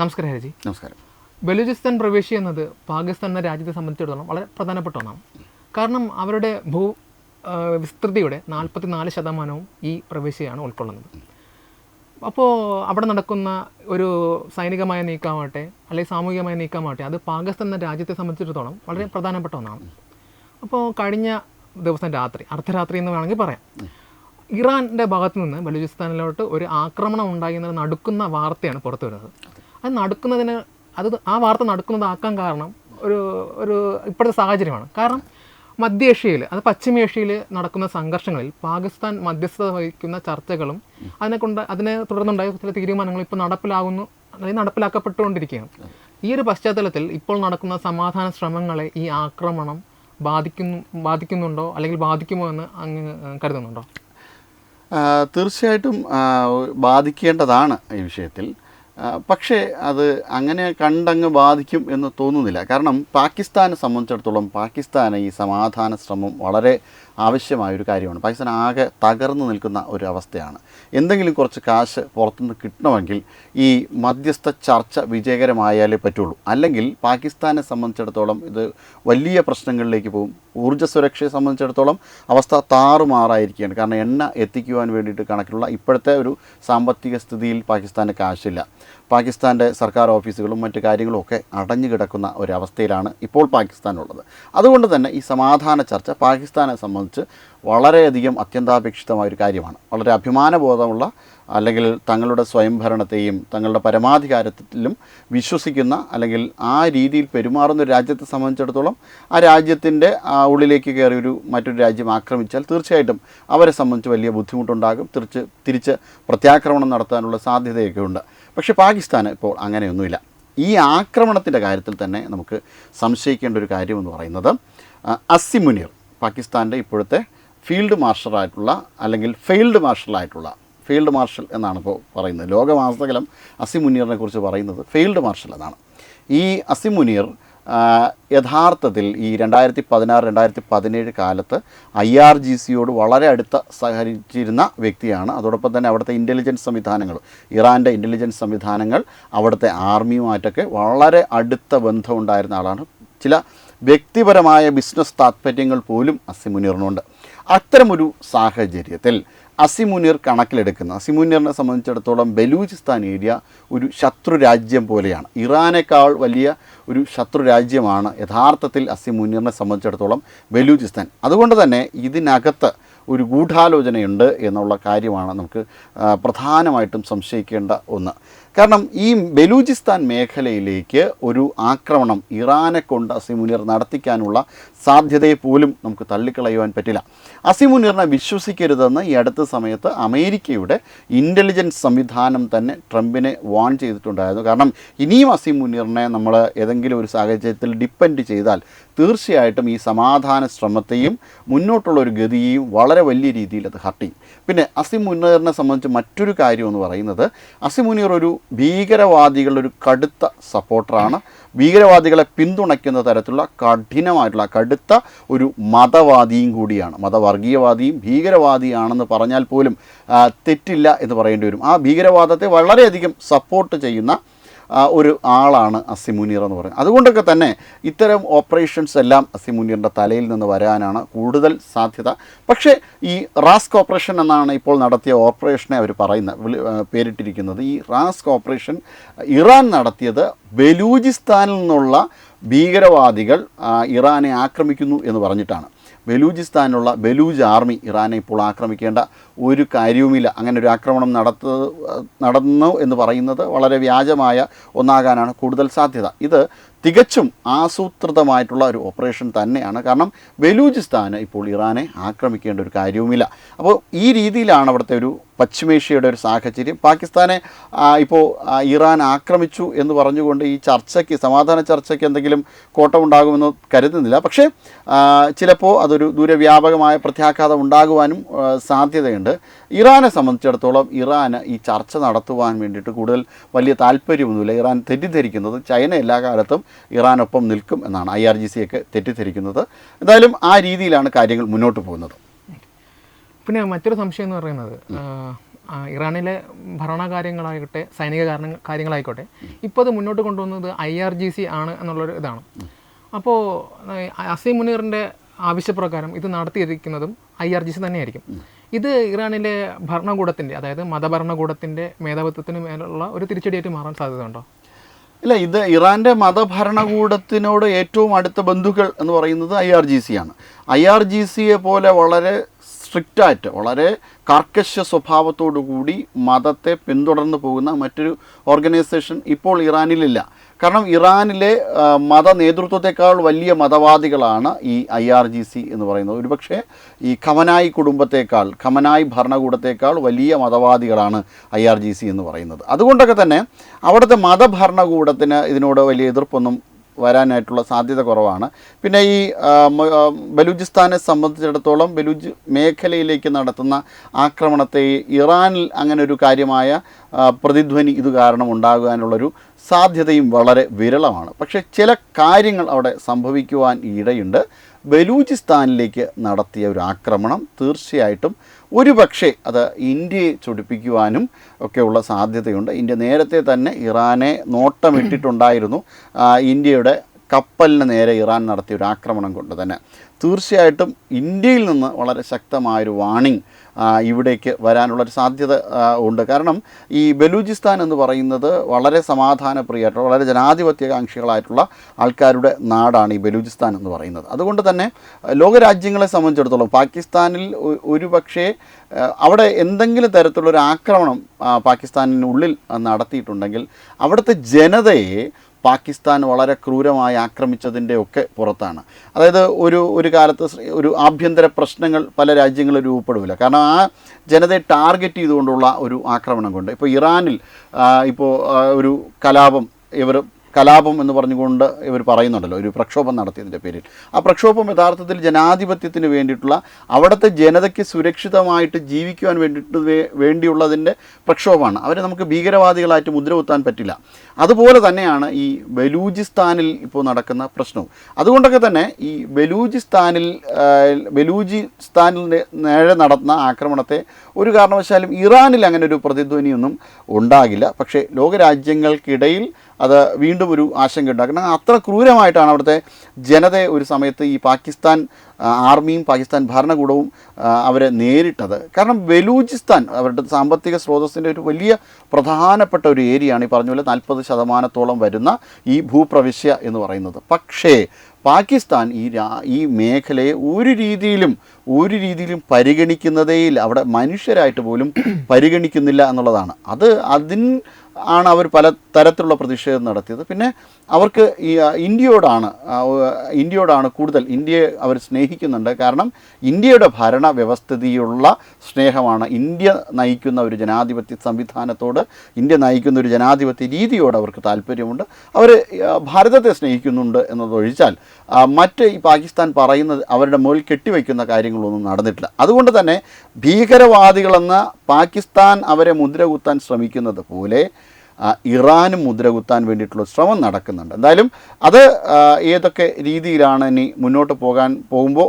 നമസ്കാരം ഹരിജി. നമസ്കാരം. ബലൂചിസ്ഥാൻ പ്രവേശി എന്നത് പാകിസ്ഥാൻ എന്ന രാജ്യത്തെ സംബന്ധിച്ചിടത്തോളം വളരെ പ്രധാനപ്പെട്ട ഒന്നാണ്. കാരണം അവരുടെ വിസ്തൃതിയുടെ 44% ഈ പ്രവേശിയാണ് ഉൾക്കൊള്ളുന്നത്. അപ്പോൾ അവിടെ നടക്കുന്ന ഒരു സൈനികമായ നീക്കമാവട്ടെ അല്ലെങ്കിൽ സാമൂഹികമായ നീക്കമാവട്ടെ, അത് പാകിസ്ഥാൻ എന്ന രാജ്യത്തെ സംബന്ധിച്ചിടത്തോളം വളരെ പ്രധാനപ്പെട്ട ഒന്നാണ്. അപ്പോൾ കഴിഞ്ഞ ദിവസം രാത്രി, അർദ്ധരാത്രി എന്ന് വേണമെങ്കിൽ പറയാം, ഇറാൻ്റെ ഭാഗത്തു നിന്ന് ബലൂചിസ്ഥാനിലോട്ട് ഒരു ആക്രമണം ഉണ്ടായി എന്നത് നടക്കുന്ന വാർത്തയാണ് പുറത്തു വരുന്നത്. ആ വാർത്ത നടക്കുന്നതാക്കാൻ കാരണം ഒരു ഇപ്പോഴത്തെ സാഹചര്യമാണ്. കാരണം മധ്യേഷ്യയിൽ, അത് പശ്ചിമേഷ്യയിൽ നടക്കുന്ന സംഘർഷങ്ങളിൽ പാകിസ്ഥാൻ മധ്യസ്ഥത വഹിക്കുന്ന ചർച്ചകളും അതിനെ തുടർന്നുണ്ടായ ചില തീരുമാനങ്ങൾ ഇപ്പോൾ നടപ്പിലാക്കപ്പെട്ടുകൊണ്ടിരിക്കുകയാണ്. ഈ ഒരു പശ്ചാത്തലത്തിൽ ഇപ്പോൾ നടക്കുന്ന സമാധാന ശ്രമങ്ങളെ ഈ ആക്രമണം ബാധിക്കുന്നുണ്ടോ അല്ലെങ്കിൽ ബാധിക്കുമോ എന്ന് അങ്ങ് കരുതുന്നുണ്ടോ? തീർച്ചയായിട്ടും ബാധിക്കേണ്ടതാണ് ഈ വിഷയത്തിൽ. പക്ഷേ അത് അങ്ങനെ കണ്ടങ്ങ് ബാധിക്കും എന്ന് തോന്നുന്നില്ല. കാരണം പാകിസ്ഥാനെ സംബന്ധിച്ചിടത്തോളം പാകിസ്ഥാന് ഈ സമാധാന ശ്രമം വളരെ ആവശ്യമായൊരു കാര്യമാണ്. പാകിസ്ഥാൻ ആകെ തകർന്നു നിൽക്കുന്ന ഒരു അവസ്ഥയാണ്. എന്തെങ്കിലും കുറച്ച് കാശ് പുറത്തുനിന്ന് കിട്ടണമെങ്കിൽ ഈ മധ്യസ്ഥ ചർച്ച വിജയകരമായാലേ പറ്റുള്ളൂ. അല്ലെങ്കിൽ പാകിസ്ഥാനെ സംബന്ധിച്ചിടത്തോളം ഇത് വലിയ പ്രശ്നങ്ങളിലേക്ക് പോകും. ഊർജ്ജ സുരക്ഷയെ സംബന്ധിച്ചിടത്തോളം അവസ്ഥ താറുമാറായിരിക്കുകയാണ്. കാരണം എണ്ണ എത്തിക്കുവാൻ വേണ്ടിയിട്ട് കണക്കിലുള്ള ഇപ്പോഴത്തെ ഒരു സാമ്പത്തിക സ്ഥിതിയിൽ പാകിസ്ഥാന് കാശില്ല. പാകിസ്ഥാൻ്റെ സർക്കാർ ഓഫീസുകളും മറ്റു കാര്യങ്ങളും ഒക്കെ അടഞ്ഞു കിടക്കുന്ന ഒരവസ്ഥയിലാണ് ഇപ്പോൾ പാകിസ്ഥാനുള്ളത്. അതുകൊണ്ട് തന്നെ ഈ സമാധാന ചർച്ച പാകിസ്ഥാനെ സംബന്ധിച്ച് വളരെയധികം അത്യന്താപേക്ഷിതമായൊരു കാര്യമാണ്. വളരെ അഭിമാനബോധമുള്ള, അല്ലെങ്കിൽ തങ്ങളുടെ സ്വയംഭരണത്തെയും തങ്ങളുടെ പരമാധികാരത്തിലും വിശ്വസിക്കുന്ന, അല്ലെങ്കിൽ ആ രീതിയിൽ പെരുമാറുന്ന ഒരു രാജ്യത്തെ സംബന്ധിച്ചിടത്തോളം ആ രാജ്യത്തിൻ്റെ ഉള്ളിലേക്ക് കയറി മറ്റൊരു രാജ്യം ആക്രമിച്ചാൽ തീർച്ചയായിട്ടും അവരെ സംബന്ധിച്ച് വലിയ ബുദ്ധിമുട്ടുണ്ടാകും. തിരിച്ച് പ്രത്യാക്രമണം നടത്താനുള്ള സാധ്യതയൊക്കെ ഉണ്ട്. പക്ഷേ പാകിസ്ഥാന് ഇപ്പോൾ അങ്ങനെയൊന്നുമില്ല. ഈ ആക്രമണത്തിൻ്റെ കാര്യത്തിൽ തന്നെ നമുക്ക് സംശയിക്കേണ്ട ഒരു കാര്യമെന്ന് പറയുന്നത്, അസിം മുനീർ, പാകിസ്ഥാൻ്റെ ഇപ്പോഴത്തെ ഫീൽഡ് മാർഷലായിട്ടുള്ള, അല്ലെങ്കിൽ ഫീൽഡ് മാർഷൽ എന്നാണ് ഇപ്പോൾ പറയുന്നത്. ലോകമാസകലം അസിം മുനീറിനെ കുറിച്ച് പറയുന്നത് ഫീൽഡ് മാർഷൽ എന്നാണ്. ഈ അസിം മുനീർ യഥാർത്ഥത്തിൽ ഈ 2016-2017 കാലത്ത് IRGCയോട് വളരെ അടുത്ത സഹകരിച്ചിരുന്ന വ്യക്തിയാണ്. അതോടൊപ്പം തന്നെ അവിടുത്തെ ഇൻ്റലിജൻസ് സംവിധാനങ്ങൾ, ഇറാൻ്റെ ഇൻ്റലിജൻസ് സംവിധാനങ്ങൾ, അവിടുത്തെ ആർമിയുമായിട്ടൊക്കെ വളരെ അടുത്ത ബന്ധമുണ്ടായിരുന്ന ആളാണ്. ചില വ്യക്തിപരമായ ബിസിനസ് താത്പര്യങ്ങൾ പോലും അസിം മുനീറിനുണ്ട്. അത്തരമൊരു സാഹചര്യത്തിൽ അസിം മുനീർ കണക്കിലെടുക്കുന്ന, അസിം മുനീറിനെ സംബന്ധിച്ചിടത്തോളം ബലൂചിസ്ഥാൻ ഏരിയ ഒരു ശത്രു രാജ്യം പോലെയാണ്. ഇറാനേക്കാൾ വലിയ ഒരു ശത്രു രാജ്യമാണ് യഥാർത്ഥത്തിൽ അസിം മുനീറിനെ സംബന്ധിച്ചിടത്തോളം ബലൂചിസ്ഥാൻ. അതുകൊണ്ട് തന്നെ ഇതിനകത്ത് ഒരു ഗൂഢാലോചനയുണ്ട് എന്നുള്ള കാര്യമാണ് നമുക്ക് പ്രധാനമായിട്ടും സംശയിക്കേണ്ട ഒന്ന്. കാരണം ഈ ബലൂചിസ്ഥാൻ മേഖലയിലേക്ക് ഒരു ആക്രമണം ഇറാനെ കൊണ്ട് അസിം മുനീർ നടത്തിക്കാനുള്ള സാധ്യതയെ പോലും നമുക്ക് തള്ളിക്കളയുവാൻ പറ്റില്ല. അസിം മുനീറിനെ വിശ്വസിക്കരുതെന്ന് ഈ അടുത്ത സമയത്ത് അമേരിക്കയുടെ ഇൻ്റലിജൻസ് സംവിധാനം തന്നെ ട്രംപിനെ വാൺ ചെയ്തിട്ടുണ്ടായിരുന്നു. കാരണം ഇനിയും അസിം മുനീറിനെ നമ്മൾ ഏതെങ്കിലും ഒരു സാഹചര്യത്തിൽ ഡിപ്പെൻഡ് ചെയ്താൽ തീർച്ചയായിട്ടും ഈ സമാധാന ശ്രമത്തെയും മുന്നോട്ടുള്ള ഒരു ഗതിയെയും വളരെ വലിയ രീതിയിൽ അത് ഹർട്ട് ചെയ്യും. പിന്നെ അസിം മുനീറിനെ സംബന്ധിച്ച് മറ്റൊരു കാര്യം എന്ന് പറയുന്നത്, അസിം മുനീർ ഒരു ഭീകരവാദികളുടെ ഒരു കടുത്ത സപ്പോർട്ടറാണ്. ഭീകരവാദികളെ പിന്തുണയ്ക്കുന്ന തരത്തിലുള്ള കഠിനമായിട്ടുള്ള കടുത്ത ഒരു മതവാദിയും കൂടിയാണ്. മതവർഗീയവാദിയും ഭീകരവാദിയാണെന്ന് പറഞ്ഞാൽ പോലും തെറ്റില്ല എന്ന് പറയേണ്ടി വരും. ആ ഭീകരവാദത്തെ വളരെയധികം സപ്പോർട്ട് ചെയ്യുന്ന ഒരു ആളാണ് അസിം മുനീർ എന്ന് പറയുന്നത്. അതുകൊണ്ടൊക്കെ തന്നെ ഇത്തരം ഓപ്പറേഷൻസ് എല്ലാം അസിം മുനീറിൻ്റെ തലയിൽ നിന്ന് വരാനാണ് കൂടുതൽ സാധ്യത. പക്ഷേ ഈ റാസ്ക് ഓപ്പറേഷൻ എന്നാണ് ഇപ്പോൾ നടത്തിയ ഓപ്പറേഷനെ അവർ പേരിട്ടിരിക്കുന്നത്. ഈ റാസ്ക് ഓപ്പറേഷൻ ഇറാൻ നടത്തിയത് ബലൂചിസ്ഥാനിൽ നിന്നുള്ള ഭീകരവാദികൾ ഇറാനെ ആക്രമിക്കുന്നു എന്ന് പറഞ്ഞിട്ടാണ്. ബലൂചിസ്ഥാനിലുള്ള ബലൂജ് ആർമി ഇറാനെ ഇപ്പോൾ ആക്രമിക്കേണ്ട ഒരു കാര്യവുമില്ല. അങ്ങനെ ഒരു ആക്രമണം നടന്നു എന്ന് പറയുന്നത് വളരെ വ്യാജമായ ഒന്നാകാനാണ് കൂടുതൽ സാധ്യത. ഇത് തികച്ചും ആസൂത്രിതമായിട്ടുള്ള ഒരു ഓപ്പറേഷൻ തന്നെയാണ്. കാരണം ബലൂചിസ്ഥാന് ഇപ്പോൾ ഇറാനെ ആക്രമിക്കേണ്ട ഒരു കാര്യവുമില്ല. അപ്പോൾ ഈ രീതിയിലാണ് അവിടുത്തെ ഒരു പശ്ചിമേഷ്യയുടെ ഒരു സാഹചര്യം. പാകിസ്ഥാനെ ഇപ്പോൾ ഇറാൻ ആക്രമിച്ചു എന്ന് പറഞ്ഞുകൊണ്ട് ഈ ചർച്ചയ്ക്ക്, സമാധാന ചർച്ചയ്ക്ക് എന്തെങ്കിലും കോട്ടമുണ്ടാകുമെന്ന് കരുതുന്നില്ല. പക്ഷേ ചിലപ്പോൾ അതൊരു ദൂരവ്യാപകമായ പ്രത്യാഘാതം ഉണ്ടാകുവാനും സാധ്യതയുണ്ട്. ഇറാനെ സംബന്ധിച്ചിടത്തോളം ഇറാന് ഈ ചർച്ച നടത്തുവാൻ വേണ്ടിയിട്ട് കൂടുതൽ വലിയ താല്പര്യമൊന്നുമില്ല. ഇറാൻ തെറ്റിദ്ധരിക്കുന്നത് ചൈന എല്ലാ കാലത്തും ഇറാനൊപ്പം നിൽക്കും എന്നാണ് IRGC ഒക്കെ തെറ്റിദ്ധരിക്കുന്നത്. എന്തായാലും ആ രീതിയിലാണ് കാര്യങ്ങൾ മുന്നോട്ട് പോകുന്നത്. പിന്നെ മറ്റൊരു സംശയം എന്ന് പറയുന്നത്, ഇറാനിലെ ഭരണകാര്യങ്ങളായിക്കോട്ടെ സൈനിക കാര്യങ്ങളായിക്കോട്ടെ ഇപ്പോൾ അത് മുന്നോട്ട് കൊണ്ടുവന്നത് IRGC ആണ് എന്നുള്ളൊരു ഇതാണ്. അപ്പോൾ അസീം മുനീറിൻ്റെ ആവശ്യപ്രകാരം ഇത് നടത്തിയിരിക്കുന്നതും IRGC തന്നെയായിരിക്കും. ഇത് ഇറാനിലെ ഭരണകൂടത്തിൻ്റെ, അതായത് മതഭരണകൂടത്തിൻ്റെ മേധാവിത്വത്തിന് മേലുള്ള ഒരു തിരിച്ചടിയായിട്ട് മാറാൻ സാധ്യതയുണ്ടോ? ഇല്ല, ഇത് ഇറാൻ്റെ മതഭരണകൂടത്തിനോട് ഏറ്റവും അടുത്ത ബന്ധുക്കൾ എന്ന് പറയുന്നത് IRGC ആണ്. IRGCയെ പോലെ വളരെ സ്ട്രിക്റ്റായിട്ട്, വളരെ കർക്കശ സ്വഭാവത്തോടു കൂടി മതത്തെ പിന്തുടർന്ന് പോകുന്ന മറ്റൊരു ഓർഗനൈസേഷൻ ഇപ്പോൾ ഇറാനിലില്ല. കാരണം ഇറാനിലെ മത നേതൃത്വത്തെക്കാൾ വലിയ മതവാദികളാണ് ഈ IRGC എന്ന് പറയുന്നത്. ഒരുപക്ഷെ ഈ ഖമനായി കുടുംബത്തേക്കാൾ, ഖമനായി ഭരണകൂടത്തേക്കാൾ വലിയ മതവാദികളാണ് IRGC എന്ന് പറയുന്നത്. അതുകൊണ്ടൊക്കെ തന്നെ അവിടുത്തെ മതഭരണകൂടത്തിന് ഇതിനോട് വലിയ എതിർപ്പൊന്നും വരാനായിട്ടുള്ള സാധ്യത കുറവാണ്. പിന്നെ ഈ ബലൂചിസ്ഥാനെ സംബന്ധിച്ചിടത്തോളം ബലൂജ് മേഖലയിലേക്ക് നടത്തുന്ന ആക്രമണത്തെ ഇറാനിൽ അങ്ങനെ ഒരു കാര്യമായ പ്രതിധ്വനി ഇത് കാരണം ഉണ്ടാകാനുള്ളൊരു സാധ്യതയും വളരെ വിരളമാണ്. പക്ഷേ ചില കാര്യങ്ങൾ അവിടെ സംഭവിക്കുവാൻ ഇടയുണ്ട്. ബലൂചിസ്ഥാനിലേക്ക് നടത്തിയ ഒരു ആക്രമണം തീർച്ചയായിട്ടും ഒരുപക്ഷെ അത് ഇന്ത്യയെ ചൊടിപ്പിക്കുവാനും ഒക്കെയുള്ള സാധ്യതയുണ്ട്. ഇന്ത്യ നേരത്തെ തന്നെ ഇറാനെ നോട്ടമിട്ടിട്ടുണ്ടായിരുന്നു. ഇന്ത്യയുടെ കപ്പലിന് നേരെ ഇറാൻ നടത്തിയ ഒരു ആക്രമണം കൊണ്ട് തന്നെ തീർച്ചയായിട്ടും ഇന്ത്യയിൽ നിന്ന് വളരെ ശക്തമായൊരു വാണിംഗ് ഇവിടേക്ക് വരാനുള്ളൊരു സാധ്യത ഉണ്ട്. കാരണം ഈ ബലൂചിസ്ഥാൻ എന്ന് പറയുന്നത് വളരെ സമാധാനപ്രിയമായിട്ടുള്ള, വളരെ ജനാധിപത്യകാംക്ഷികളായിട്ടുള്ള ആൾക്കാരുടെ നാടാണ് ഈ ബലൂചിസ്ഥാൻ എന്ന് പറയുന്നത്. അതുകൊണ്ട് തന്നെ ലോകരാജ്യങ്ങളെ സംബന്ധിച്ചിടത്തോളം പാകിസ്ഥാനിൽ ഒരു പക്ഷേ അവിടെ എന്തെങ്കിലും തരത്തിലുള്ളൊരു ആക്രമണം പാകിസ്ഥാനിനുള്ളിൽ നടത്തിയിട്ടുണ്ടെങ്കിൽ അവിടുത്തെ ജനതയെ പാകിസ്ഥാൻ വളരെ ക്രൂരമായി ആക്രമിച്ചതിൻ്റെ ഒക്കെ പുറത്താണ്. അതായത് ഒരു കാലത്ത് ഒരു ആഭ്യന്തര പ്രശ്നങ്ങൾ പല രാജ്യങ്ങളും രൂപപ്പെടില്ല. കാരണം ആ ജനതയെ ടാർഗറ്റ് ചെയ്തുകൊണ്ടുള്ള ഒരു ആക്രമണം കൊണ്ട്. ഇപ്പോൾ ഇറാനിൽ ഒരു കലാപം എന്ന് പറഞ്ഞുകൊണ്ട് ഇവർ പറയുന്നുണ്ടല്ലോ, ഒരു പ്രക്ഷോഭം നടത്തിയതിൻ്റെ പേരിൽ. ആ പ്രക്ഷോഭം യഥാർത്ഥത്തിൽ ജനാധിപത്യത്തിന് വേണ്ടിയിട്ടുള്ള, അവിടുത്തെ ജനതയ്ക്ക് സുരക്ഷിതമായിട്ട് ജീവിക്കുവാൻ വേണ്ടിയുള്ളതിൻ്റെ പ്രക്ഷോഭമാണ്. അവരെ നമുക്ക് ഭീകരവാദികളായിട്ട് മുദ്രകുത്താൻ പറ്റില്ല. അതുപോലെ തന്നെയാണ് ഈ ബലൂചിസ്ഥാനിൽ ഇപ്പോൾ നടക്കുന്ന പ്രശ്നവും. അതുകൊണ്ടൊക്കെ തന്നെ ഈ ബലൂചിസ്ഥാനിൽ നേരെ നടന്ന ആക്രമണത്തെ ഒരു കാരണവശാലും ഇറാനിൽ അങ്ങനെ ഒരു പ്രതിധ്വനിയൊന്നും ഉണ്ടാകില്ല. പക്ഷേ ലോകരാജ്യങ്ങൾക്കിടയിൽ അത് വീണ്ടും ഒരു ആശങ്ക ഉണ്ടാക്കണം. അത്ര ക്രൂരമായിട്ടാണ് അവിടുത്തെ ജനതയെ ഒരു സമയത്ത് ഈ പാകിസ്ഥാൻ ആർമിയും പാകിസ്ഥാൻ ഭരണകൂടവും അവരെ നേരിട്ടത്. കാരണം ബലൂചിസ്ഥാൻ അവരുടെ സാമ്പത്തിക സ്രോതസ്സിൻ്റെ ഒരു വലിയ പ്രധാനപ്പെട്ട ഒരു ഏരിയയാണ്. ഈ പറഞ്ഞ പോലെ 40% വരുന്ന ഈ ഭൂപ്രവിശ്യ എന്ന് പറയുന്നത്. പക്ഷേ പാകിസ്ഥാൻ ഈ മേഖലയെ ഒരു രീതിയിലും പരിഗണിക്കുന്നതേയില്ല. അവിടെ മനുഷ്യരായിട്ട് പോലും പരിഗണിക്കുന്നില്ല എന്നുള്ളതാണ്. ആണ് അവർ പല തരത്തിലുള്ള പ്രതിഷേധം നടത്തിയത്. പിന്നെ അവർക്ക് ഈ ഇന്ത്യയോടാണ് കൂടുതൽ, ഇന്ത്യയെ അവർ സ്നേഹിക്കുന്നുണ്ട്. കാരണം ഇന്ത്യയുടെ ഭരണ വ്യവസ്ഥിതിയുള്ള സ്നേഹമാണ്. ഇന്ത്യ നയിക്കുന്ന ഒരു ജനാധിപത്യ സംവിധാനത്തോട്, ഇന്ത്യ നയിക്കുന്ന ഒരു ജനാധിപത്യ രീതിയോട് അവർക്ക് താല്പര്യമുണ്ട്. അവർ ഭാരതത്തെ സ്നേഹിക്കുന്നുണ്ട് എന്നതൊഴിച്ചാൽ മറ്റ് ഈ പാകിസ്ഥാൻ പറയുന്നത് അവരുടെ മുകളിൽ കെട്ടിവയ്ക്കുന്ന കാര്യങ്ങളൊന്നും നടന്നിട്ടില്ല. അതുകൊണ്ട് തന്നെ ഭീകരവാദികളെന്ന് പാകിസ്ഥാൻ അവരെ മുദ്രകുത്താൻ ശ്രമിക്കുന്നത് പോലെ ഇറാനും മുദ്രകുത്താൻ വേണ്ടിയിട്ടുള്ള ശ്രമം നടക്കുന്നുണ്ട്. എന്തായാലും അത് ഏതൊക്കെ രീതിയിലാണ് ഇനി മുന്നോട്ട് പോകുമ്പോൾ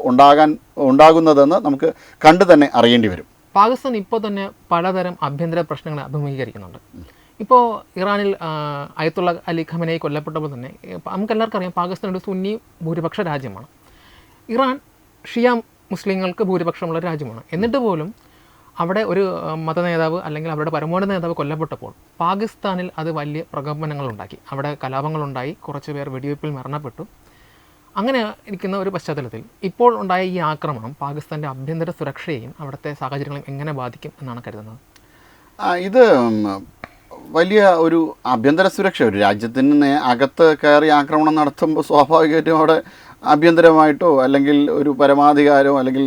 ഉണ്ടാകുന്നതെന്ന് നമുക്ക് കണ്ടു തന്നെ അറിയേണ്ടി വരും. പാകിസ്ഥാൻ ഇപ്പോൾ തന്നെ പലതരം ആഭ്യന്തര പ്രശ്നങ്ങളെ അഭിമുഖീകരിക്കുന്നുണ്ട്. ഇപ്പോൾ ഇറാനിൽ അയത്തുള്ള അലി ഖമനേയി കൊല്ലപ്പെട്ടപ്പോൾ തന്നെ നമുക്കെല്ലാവർക്കും അറിയാം പാകിസ്ഥാൻ ഒരു സുന്നി ഭൂരിപക്ഷ രാജ്യമാണ്. ഇറാൻ ഷിയ മുസ്ലിങ്ങൾക്ക് ഭൂരിപക്ഷമുള്ള രാജ്യമാണ്. എന്നിട്ട് പോലും അവിടെ ഒരു മതനേതാവ് അല്ലെങ്കിൽ അവരുടെ പരമോന്നത നേതാവ് കൊല്ലപ്പെട്ടപ്പോൾ പാകിസ്ഥാനിൽ അത് വലിയ പ്രകമ്പനങ്ങളുണ്ടാക്കി. അവിടെ കലാപങ്ങളുണ്ടായി, കുറച്ച് പേർ വെടിവയ്പ്പിൽ മരണപ്പെട്ടു. അങ്ങനെ ഇരിക്കുന്ന ഒരു പശ്ചാത്തലത്തിൽ ഇപ്പോൾ ഉണ്ടായ ഈ ആക്രമണം പാകിസ്ഥാൻ്റെ ആഭ്യന്തര സുരക്ഷയെയും അവിടുത്തെ സാഹചര്യങ്ങളെയും എങ്ങനെ ബാധിക്കും എന്നാണ് കരുതുന്നത്? ഇത് വലിയ ഒരു ആഭ്യന്തര സുരക്ഷ, ഒരു രാജ്യത്തിന് അകത്ത് കയറി ആക്രമണം നടത്തുമ്പോൾ സ്വാഭാവികമായിട്ടും അവിടെ ആഭ്യന്തരമായിട്ടോ അല്ലെങ്കിൽ ഒരു പരമാധികാരമോ അല്ലെങ്കിൽ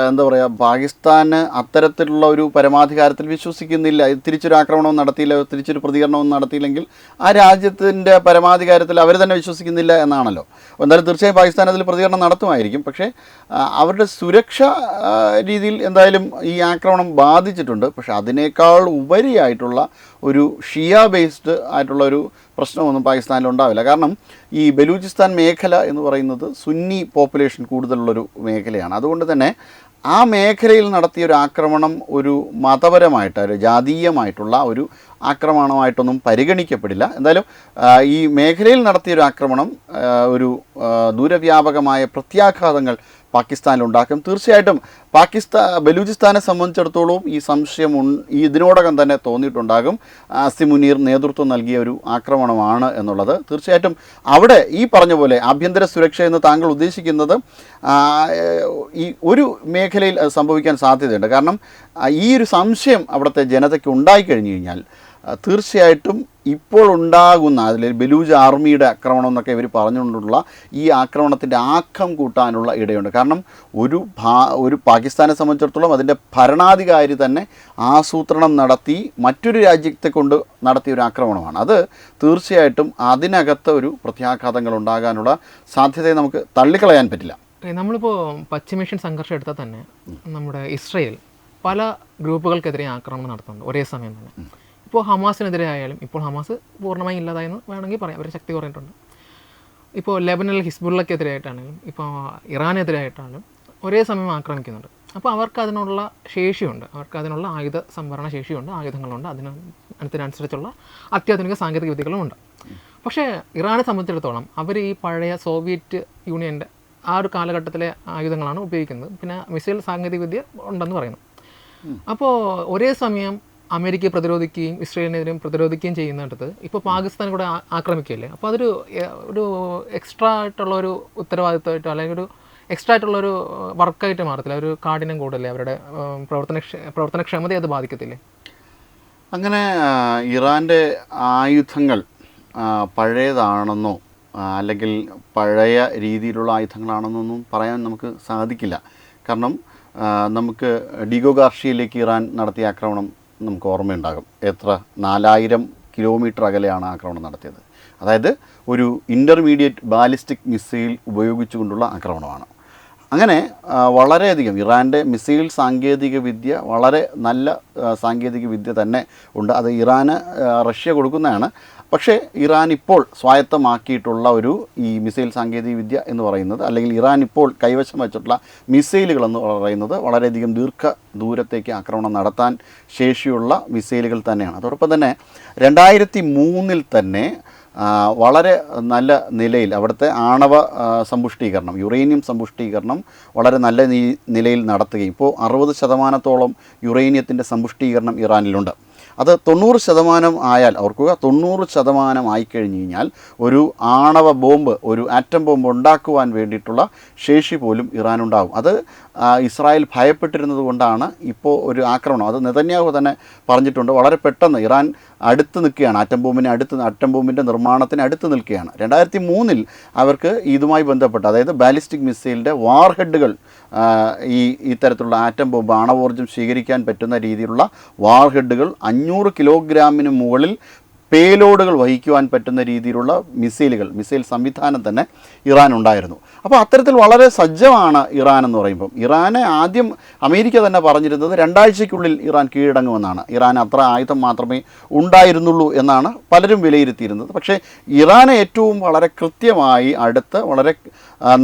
എന്താ പറയുക, പാകിസ്ഥാന് അത്തരത്തിലുള്ള ഒരു പരമാധികാരത്തിൽ വിശ്വസിക്കുന്നില്ല. തിരിച്ചൊരു ആക്രമണവും നടത്തിയില്ല, തിരിച്ചൊരു പ്രതികരണവും നടത്തിയില്ലെങ്കിൽ ആ രാജ്യത്തിൻ്റെ പരമാധികാരത്തിൽ അവർ തന്നെ വിശ്വസിക്കുന്നില്ല എന്നാണല്ലോ. എന്തായാലും തീർച്ചയായും പാകിസ്ഥാൻ അതിൽ പ്രതികരണം നടത്തുമായിരിക്കും. പക്ഷേ അവരുടെ സുരക്ഷ രീതിയിൽ എന്തായാലും ഈ ആക്രമണം ബാധിച്ചിട്ടുണ്ട്. പക്ഷേ അതിനേക്കാൾ ഉപരിയായിട്ടുള്ള ഒരു ഷിയ ബേസ്ഡ് ആയിട്ടുള്ള ഒരു പ്രശ്നമൊന്നും പാകിസ്ഥാനിൽ ഉണ്ടാവില്ല. കാരണം ഈ ബലൂചിസ്ഥാൻ മേഖല എന്ന് പറയുന്നത് സുന്നി പോപ്പുലേഷൻ കൂടുതലുള്ളൊരു മേഖലയാണ്. അതുകൊണ്ട് തന്നെ ആ മേഖലയിൽ നടത്തിയ ഒരു ആക്രമണം ഒരു മതപരമായിട്ട് ഒരു ജാതീയമായിട്ടുള്ള ഒരു ആക്രമണമായിട്ടൊന്നും പരിഗണിക്കപ്പെടില്ല. എന്തായാലും ഈ മേഖലയിൽ നടത്തിയൊരു ആക്രമണം ഒരു ദൂരവ്യാപകമായ പ്രത്യാഘാതങ്ങൾ പാകിസ്ഥാനിലുണ്ടാക്കും. തീർച്ചയായിട്ടും ബലൂചിസ്ഥാനെ സംബന്ധിച്ചിടത്തോളം ഈ സംശയം ഇതിനോടകം തന്നെ തോന്നിയിട്ടുണ്ടാകും. ആസിം മുനീർ നേതൃത്വം നൽകിയ ഒരു ആക്രമണമാണ് എന്നുള്ളത്. തീർച്ചയായിട്ടും അവിടെ ഈ പറഞ്ഞ പോലെ ആഭ്യന്തര സുരക്ഷ എന്ന് താങ്കൾ ഉദ്ദേശിക്കുന്നത് ഈ ഒരു മേഖലയിൽ സംഭവിക്കാൻ സാധ്യതയുണ്ട്. കാരണം ഈ ഒരു സംശയം അവിടുത്തെ ജനതയ്ക്ക് ഉണ്ടായിക്കഴിഞ്ഞു കഴിഞ്ഞാൽ തീർച്ചയായിട്ടും ഇപ്പോൾ ഉണ്ടാകുന്ന അതിൽ ബലൂജ് ആർമിയുടെ ആക്രമണം എന്നൊക്കെ ഇവർ പറഞ്ഞുകൊണ്ടുള്ള ഈ ആക്രമണത്തിൻ്റെ ആക്കം കൂട്ടാനുള്ള ഇടയുണ്ട്. കാരണം ഒരു പാകിസ്ഥാനെ സംബന്ധിച്ചിടത്തോളം അതിൻ്റെ ഭരണാധികാരി തന്നെ ആസൂത്രണം നടത്തി മറ്റൊരു രാജ്യത്തെ കൊണ്ട് നടത്തിയ ഒരു ആക്രമണമാണ്. അത് തീർച്ചയായിട്ടും അതിനകത്ത് ഒരു പ്രത്യാഘാതങ്ങൾ ഉണ്ടാകാനുള്ള സാധ്യതയെ നമുക്ക് തള്ളിക്കളയാൻ പറ്റില്ല. നമ്മളിപ്പോൾ പശ്ചിമേഷ്യൻ സംഘർഷം എടുത്താൽ തന്നെ നമ്മുടെ ഇസ്രയേൽ പല ഗ്രൂപ്പുകൾക്കെതിരെ ആക്രമണം നടത്തുന്നുണ്ട് ഒരേ സമയം തന്നെ. ഇപ്പോൾ ഹമാസിനെതിരെ ആയാലും, ഇപ്പോൾ ഹമാസ് പൂർണ്ണമായി ഇല്ലാതായെന്ന് വേണമെങ്കിൽ പറയാം, അവരുടെ ശക്തി കുറഞ്ഞിട്ടുണ്ട്. ഇപ്പോൾ ലെബനനിൽ ഹിസ്ബുള്ളക്കെതിരായിട്ടാണെങ്കിലും ഇപ്പോൾ ഇറാനെതിരായിട്ടാണെങ്കിലും ഒരേ സമയം ആക്രമിക്കുന്നുണ്ട്. അപ്പോൾ അവർക്ക് അതിനുള്ള ശേഷിയുണ്ട്, അവർക്ക് അതിനുള്ള ആയുധ സംഭരണ ശേഷിയുണ്ട്, ആയുധങ്ങളുണ്ട്, അതിനനുസരിച്ചുള്ള അത്യാധുനിക സാങ്കേതിക വിദ്യകളുമുണ്ട്. പക്ഷേ ഇറാനെ സംബന്ധിച്ചിടത്തോളം അവർ ഈ പഴയ സോവിയറ്റ് യൂണിയൻ്റെ ആ ഒരു കാലഘട്ടത്തിലെ ആയുധങ്ങളാണ് ഉപയോഗിക്കുന്നത്. പിന്നെ മിസൈൽ സാങ്കേതിക വിദ്യ ഉണ്ടെന്ന് പറയുന്നു. അപ്പോൾ ഒരേ സമയം അമേരിക്കയെ പ്രതിരോധിക്കുകയും ഇസ്രയേലിനെതിരെയും പ്രതിരോധിക്കുകയും ചെയ്യുന്നിടത്ത് ഇപ്പോൾ പാകിസ്ഥാൻ കൂടെ ആക്രമിക്കുകയല്ലേ. അപ്പോൾ അതൊരു എക്സ്ട്രാ ആയിട്ടുള്ളൊരു ഉത്തരവാദിത്വമായിട്ടോ അല്ലെങ്കിൽ ഒരു എക്സ്ട്രാ ആയിട്ടുള്ളൊരു വർക്കായിട്ട് മാറത്തില്ല, ഒരു കാഠിന്യം കൂടല്ലേ, അവരുടെ പ്രവർത്തനക്ഷമതയെ അത് ബാധിക്കത്തില്ലേ? അങ്ങനെ ഇറാൻ്റെ ആയുധങ്ങൾ പഴയതാണെന്നോ അല്ലെങ്കിൽ പഴയ രീതിയിലുള്ള ആയുധങ്ങളാണെന്നൊന്നും പറയാൻ നമുക്ക് സാധിക്കില്ല. കാരണം നമുക്ക് ഡിഗോ ഗാർഷിയയിലേക്ക് ഇറാൻ നടത്തിയ ആക്രമണം നമുക്ക് ഓർമ്മയുണ്ടാകും. എത്ര 4000 കിലോമീറ്റർ അകലെയാണ് ആക്രമണം നടത്തിയത്. അതായത് ഒരു ഇൻ്റർമീഡിയറ്റ് ബാലിസ്റ്റിക് മിസൈൽ ഉപയോഗിച്ചുകൊണ്ടുള്ള ആക്രമണമാണ്. അങ്ങനെ വളരെയധികം ഇറാൻ്റെ മിസൈൽ സാങ്കേതിക വിദ്യ വളരെ നല്ല സാങ്കേതിക വിദ്യ തന്നെ ഉണ്ട്. അത് ഇറാന് റഷ്യ കൊടുക്കുന്നതാണ്. പക്ഷേ ഇറാൻ ഇപ്പോൾ സ്വായത്തമാക്കിയിട്ടുള്ള ഈ മിസൈൽ സാങ്കേതിക വിദ്യ എന്ന് പറയുന്നത്, അല്ലെങ്കിൽ ഇറാൻ ഇപ്പോൾ കൈവശം വച്ചിട്ടുള്ള മിസൈലുകളെന്ന് പറയുന്നത് വളരെയധികം ദൂരത്തേക്ക് ആക്രമണം നടത്താൻ ശേഷിയുള്ള മിസൈലുകൾ തന്നെയാണ്. അതോടൊപ്പം തന്നെ 2003 തന്നെ വളരെ നല്ല നിലയിൽ അവിടുത്തെ ആണവ സമ്പുഷ്ടീകരണം, യുറേനിയം സമ്പുഷ്ടീകരണം വളരെ നല്ല നിലയിൽ നടത്തുകയും ഇപ്പോൾ 60% യുറേനിയത്തിൻ്റെ സമ്പുഷ്ടീകരണം ഇറാനിലുണ്ട്. അത് 90% ആയാൽ, ഓർക്കുക 90% ആയിക്കഴിഞ്ഞ് കഴിഞ്ഞാൽ ഒരു ആണവ ബോംബ്, ഒരു ആറ്റം ബോംബ് ഉണ്ടാക്കുവാൻ വേണ്ടിയിട്ടുള്ള ശേഷി പോലും ഇറാനുണ്ടാകും. അത് ഇസ്രായേൽ ഭയപ്പെട്ടിരുന്നത് കൊണ്ടാണ് ഇപ്പോൾ ഒരു ആക്രമണം, അത് നെതന്യാഹു തന്നെ പറഞ്ഞിട്ടുണ്ട്, വളരെ പെട്ടെന്ന് ഇറാൻ അടുത്ത് നിൽക്കുകയാണ്, ആറ്റം ബോംബിൻ്റെ നിർമ്മാണത്തിന് അടുത്ത് നിൽക്കുകയാണ്. 2003 അവർക്ക് ഇതുമായി ബന്ധപ്പെട്ട്, അതായത് ബാലിസ്റ്റിക് മിസൈലിൻ്റെ വാർഹെഡുകൾ, ഇത്തരത്തിലുള്ള ആറ്റം ബോംബ് ആണവോർജ്ജം സ്വീകരിക്കാൻ പറ്റുന്ന രീതിയിലുള്ള വാർഹെഡുകൾ 500 കിലോഗ്രാമിന് മുകളിൽ പേലോഡുകൾ വഹിക്കുവാൻ പറ്റുന്ന രീതിയിലുള്ള മിസൈൽ സംവിധാനം തന്നെ ഇറാൻ ഉണ്ടായിരുന്നു. അപ്പോൾ അത്തരത്തിൽ വളരെ സജ്ജമാണ് ഇറാൻ എന്ന് പറയുമ്പം. ഇറാനെ ആദ്യം അമേരിക്ക തന്നെ പറഞ്ഞിരുന്നത് 2 ആഴ്ചയ്ക്കുള്ളിൽ ഇറാൻ കീഴടങ്ങുമെന്നാണ്. ഇറാൻ അത്ര ആയുധം മാത്രമേ ഉണ്ടായിരുന്നുള്ളൂ എന്നാണ് പലരും വിലയിരുത്തിയിരുന്നത്. പക്ഷേ ഇറാനെ ഏറ്റവും വളരെ കൃത്യമായി അടുത്ത് വളരെ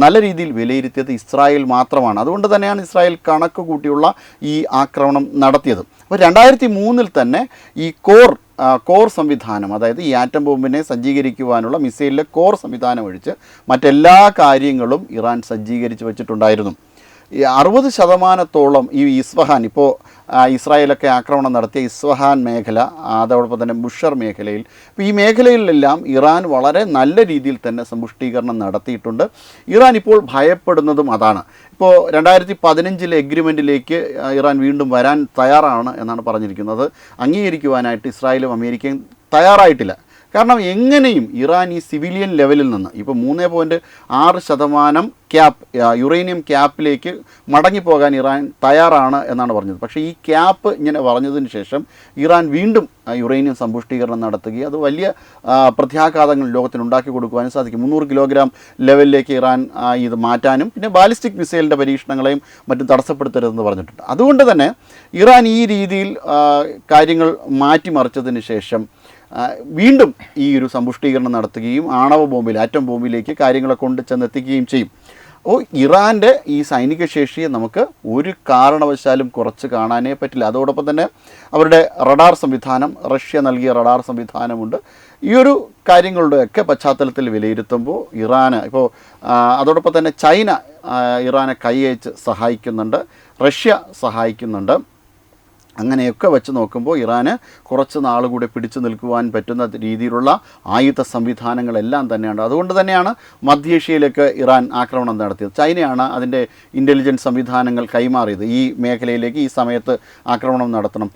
നല്ല രീതിയിൽ വിലയിരുത്തിയത് ഇസ്രായേൽ മാത്രമാണ്. അതുകൊണ്ട് തന്നെയാണ് ഇസ്രായേൽ കണക്ക് കൂട്ടിയുള്ള ഈ ആക്രമണം നടത്തിയത്. അപ്പോൾ 2003 തന്നെ ഈ കോർ സംവിധാനം, അതായത് ഈ ആറ്റം ബോംബിനെ സജ്ജീകരിക്കുവാനുള്ള മിസൈലിലെ കോർ സംവിധാനം ഒഴിച്ച് മറ്റെല്ലാ കാര്യങ്ങളും ഇറാൻ സജ്ജീകരിച്ച് വെച്ചിട്ടുണ്ടായിരുന്നു. 60% ഈ ഇസ്ഫഹാൻ, ഇപ്പോൾ ഇസ്രായേലൊക്കെ ആക്രമണം നടത്തിയ ഇസ്ഫഹാൻ മേഖല, അതോടൊപ്പം തന്നെ ബുഷർ മേഖലയിൽ, ഇപ്പോൾ ഈ മേഖലയിലെല്ലാം ഇറാൻ വളരെ നല്ല രീതിയിൽ തന്നെ സമ്പുഷ്ടീകരണം നടത്തിയിട്ടുണ്ട്. ഇറാൻ ഇപ്പോൾ ഭയപ്പെടുന്നതും അതാണ്. ഇപ്പോൾ 2015 എഗ്രിമെൻറ്റിലേക്ക് ഇറാൻ വീണ്ടും വരാൻ തയ്യാറാണ് എന്നാണ് പറഞ്ഞിരിക്കുന്നത്. അംഗീകരിക്കുവാനായിട്ട് ഇസ്രായേലും അമേരിക്കയും തയ്യാറായിട്ടില്ല. കാരണം എങ്ങനെയും ഇറാൻ ഈ സിവിലിയൻ ലെവലിൽ നിന്ന് ഇപ്പോൾ 3.6% യുറേനിയം ക്യാപ്പിലേക്ക് മടങ്ങിപ്പോകാൻ ഇറാൻ തയ്യാറാണ് എന്നാണ് പറഞ്ഞത്. പക്ഷേ ഈ ക്യാപ്പ് ഇങ്ങനെ പറഞ്ഞതിന് ശേഷം ഇറാൻ വീണ്ടും യുറേനിയം സമ്പുഷ്ടീകരണം നടത്തുകയും അത് വലിയ പ്രത്യാഘാതങ്ങൾ ലോകത്തിന് ഉണ്ടാക്കി കൊടുക്കുവാനും സാധിക്കും. 300 കിലോഗ്രാം ലെവലിലേക്ക് ഇറാൻ ഇത് മാറ്റാനും പിന്നെ ബാലിസ്റ്റിക് മിസൈലിൻ്റെ പരീക്ഷണങ്ങളെയും മറ്റും തടസ്സപ്പെടുത്തരുതെന്ന് പറഞ്ഞിട്ടുണ്ട്. അതുകൊണ്ട് തന്നെ ഇറാൻ ഈ രീതിയിൽ കാര്യങ്ങൾ മാറ്റിമറിച്ചതിന് ശേഷം വീണ്ടും ഈ ഒരു സമ്പുഷ്ടീകരണം നടത്തുകയും ആണവ ബോംബിൽ, ആറ്റം ബോംബിലേക്ക് കാര്യങ്ങളെ കൊണ്ട് ചെന്നെത്തിക്കുകയും ചെയ്യും. അപ്പോൾ ഇറാൻ്റെ ഈ സൈനിക ശേഷിയെ നമുക്ക് ഒരു കാരണവശാലും കുറച്ച് കാണാനേ പറ്റില്ല. അതോടൊപ്പം തന്നെ അവരുടെ റഡാർ സംവിധാനം, റഷ്യ നൽകിയ റഡാർ സംവിധാനമുണ്ട്. ഈ ഒരു കാര്യങ്ങളുടെയൊക്കെ പശ്ചാത്തലത്തിൽ വിലയിരുത്തുമ്പോൾ ഇറാന് ഇപ്പോൾ അതോടൊപ്പം തന്നെ ചൈന ഇറാനെ കൈയച്ച് സഹായിക്കുന്നുണ്ട്, റഷ്യ സഹായിക്കുന്നുണ്ട്. അങ്ങനെയൊക്കെ വെച്ച് നോക്കുമ്പോൾ ഇറാന് കുറച്ച് നാൾ കൂടി പിടിച്ചു നിൽക്കുവാൻ പറ്റുന്ന രീതിയിലുള്ള ആയുധ സംവിധാനങ്ങളെല്ലാം തന്നെയുണ്ട്. അതുകൊണ്ട് തന്നെയാണ് മധ്യേഷ്യയിലേക്ക് ഇറാൻ ആക്രമണം നടത്തിയത്. ചൈനയാണ് അതിൻ്റെ ഇൻ്റലിജൻസ് സംവിധാനങ്ങൾ കൈമാറിയത്. ഈ മേഖലയിലേക്ക് ഈ സമയത്ത് ആക്രമണം നടത്തണം.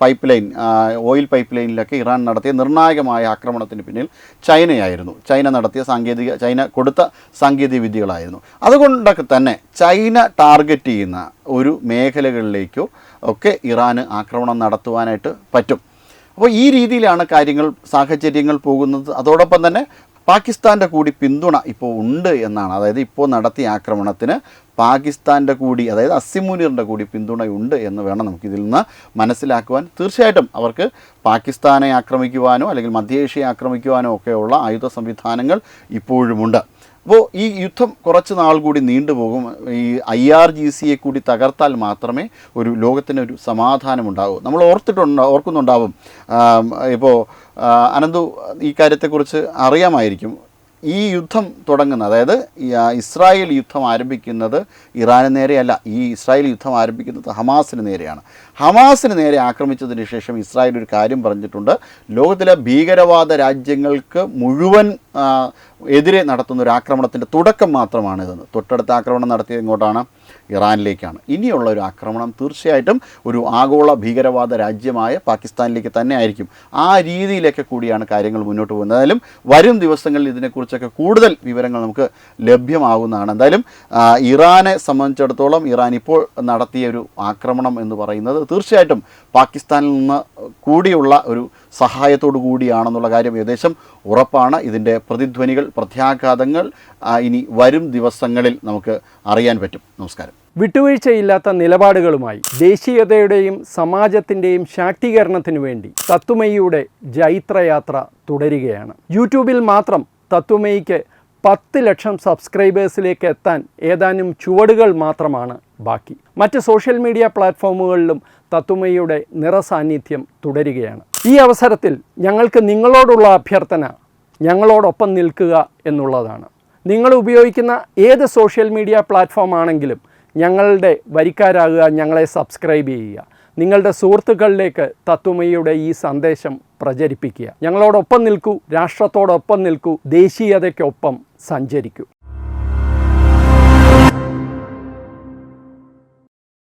ഓയിൽ പൈപ്പ് ലൈനിലൊക്കെ ഇറാൻ നടത്തിയ നിർണായകമായ ആക്രമണത്തിന് പിന്നിൽ ചൈനയായിരുന്നു. ചൈന കൊടുത്ത സാങ്കേതിക വിദ്യകളായിരുന്നു. അതുകൊണ്ടൊക്കെ തന്നെ ചൈന ടാർഗറ്റ് ചെയ്യുന്ന ഒരു മേഖലകളിലേക്കോ ഒക്കെ ഇറാന് ആക്രമണം നടത്തുവാനായിട്ട് പറ്റും. അപ്പോൾ ഈ രീതിയിലാണ് സാഹചര്യങ്ങൾ പോകുന്നത്. അതോടൊപ്പം തന്നെ പാകിസ്ഥാൻ്റെ കൂടി പിന്തുണ ഇപ്പോൾ ഉണ്ട് എന്നാണ്. അതായത് ഇപ്പോൾ നടത്തിയ ആക്രമണത്തിന് പാകിസ്ഥാൻ്റെ കൂടി, അതായത് അസിം മുനീറിൻ്റെ കൂടി പിന്തുണയുണ്ട് എന്ന് വേണം നമുക്കിതിൽ നിന്ന് മനസ്സിലാക്കുവാൻ. തീർച്ചയായിട്ടും അവർക്ക് പാകിസ്ഥാനെ ആക്രമിക്കുവാനോ അല്ലെങ്കിൽ മധ്യേഷ്യയെ ആക്രമിക്കുവാനോ ഒക്കെയുള്ള ആയുധ സംവിധാനങ്ങൾ ഇപ്പോഴുമുണ്ട്. അപ്പോൾ ഈ യുദ്ധം കുറച്ച് നാൾ കൂടി നീണ്ടുപോകും. ഈ IRGCയെ കൂടി തകർത്താൽ മാത്രമേ ഒരു ലോകത്തിനൊരു സമാധാനമുണ്ടാകൂ. നമ്മൾ ഓർക്കുന്നുണ്ടാവും. ഇപ്പോൾ അനന്തു ഈ കാര്യത്തെക്കുറിച്ച് അറിയാമായിരിക്കും. ഈ യുദ്ധം തുടങ്ങുന്നത്, അതായത് ഇസ്രായേൽ യുദ്ധം ആരംഭിക്കുന്നത് ഇറാന് നേരെയല്ല. ഈ ഇസ്രായേൽ യുദ്ധം ആരംഭിക്കുന്നത് ഹമാസിന് നേരെയാണ്. ഹമാസിന് നേരെ ആക്രമിച്ചതിന് ശേഷം ഇസ്രായേൽ ഒരു കാര്യം പറഞ്ഞിട്ടുണ്ട്: ലോകത്തിലെ ഭീകരവാദ രാജ്യങ്ങൾക്ക് മുഴുവൻ എതിരെ നടത്തുന്ന ഒരു ആക്രമണത്തിൻ്റെ തുടക്കം മാത്രമാണിതെന്ന്. തൊട്ടടുത്ത ആക്രമണം നടത്തിയത് ഇങ്ങോട്ടാണ്, ഇറാനിലേക്കാണ്. ഇനിയുള്ള ഒരു ആക്രമണം തീർച്ചയായിട്ടും ഒരു ആഗോള ഭീകരവാദ രാജ്യമായ പാകിസ്ഥാനിലേക്ക് തന്നെ ആയിരിക്കും. ആ രീതിയിലൊക്കെ കൂടിയാണ് കാര്യങ്ങൾ മുന്നോട്ട് പോകുന്നത്. എന്തായാലും വരും ദിവസങ്ങളിൽ ഇതിനെക്കുറിച്ചൊക്കെ കൂടുതൽ വിവരങ്ങൾ നമുക്ക് ലഭ്യമാകുന്നതാണ്. എന്തായാലും ഇറാനെ സംബന്ധിച്ചിടത്തോളം ഇറാൻ ഇപ്പോൾ നടത്തിയ ഒരു ആക്രമണം എന്ന് പറയുന്നത് തീർച്ചയായിട്ടും പാകിസ്ഥാനിൽ നിന്ന് കൂടിയുള്ള ഒരു സഹായത്തോടു കൂടിയാണെന്നുള്ള കാര്യം ഏകദേശം ഉറപ്പാണ്. ഇതിൻ്റെ പ്രതിധ്വനികൾ, പ്രത്യാഘാതങ്ങൾ ഇനി വരും ദിവസങ്ങളിൽ നമുക്ക് അറിയാൻ പറ്റും. നമസ്കാരം. വിട്ടുവീഴ്ചയില്ലാത്ത നിലപാടുകളുമായി ദേശീയതയുടെയും സമാജത്തിൻ്റെയും ശാക്തീകരണത്തിനു വേണ്ടി തത്വമയിയുടെ ജൈത്രയാത്ര തുടരുകയാണ്. യൂട്യൂബിൽ മാത്രം തത്വമയിക്ക് 10 ലക്ഷം സബ്സ്ക്രൈബേഴ്സിലേക്ക് എത്താൻ ഏതാനും ചുവടുകൾ മാത്രമാണ് ബാക്കി. മറ്റ് സോഷ്യൽ മീഡിയ പ്ലാറ്റ്ഫോമുകളിലും തത്വമയിയുടെ നിറസാന്നിധ്യം തുടരുകയാണ്. ഈ അവസരത്തിൽ ഞങ്ങൾക്ക് നിങ്ങളോടുള്ള അഭ്യർത്ഥന ഞങ്ങളോടൊപ്പം നിൽക്കുക എന്നുള്ളതാണ്. നിങ്ങൾ ഉപയോഗിക്കുന്ന ഏത് സോഷ്യൽ മീഡിയ പ്ലാറ്റ്ഫോം ആണെങ്കിലും ഞങ്ങളുടെ വരിക്കാരാകുക, ഞങ്ങളെ സബ്സ്ക്രൈബ് ചെയ്യുക, നിങ്ങളുടെ സുഹൃത്തുക്കളിലേക്ക് തത്വമയിയുടെ ഈ സന്ദേശം പ്രചരിപ്പിക്കുക. ഞങ്ങളോടൊപ്പം നിൽക്കൂ, രാഷ്ട്രത്തോടൊപ്പം നിൽക്കൂ, ദേശീയതയ്ക്കൊപ്പം സഞ്ചരിക്കൂ.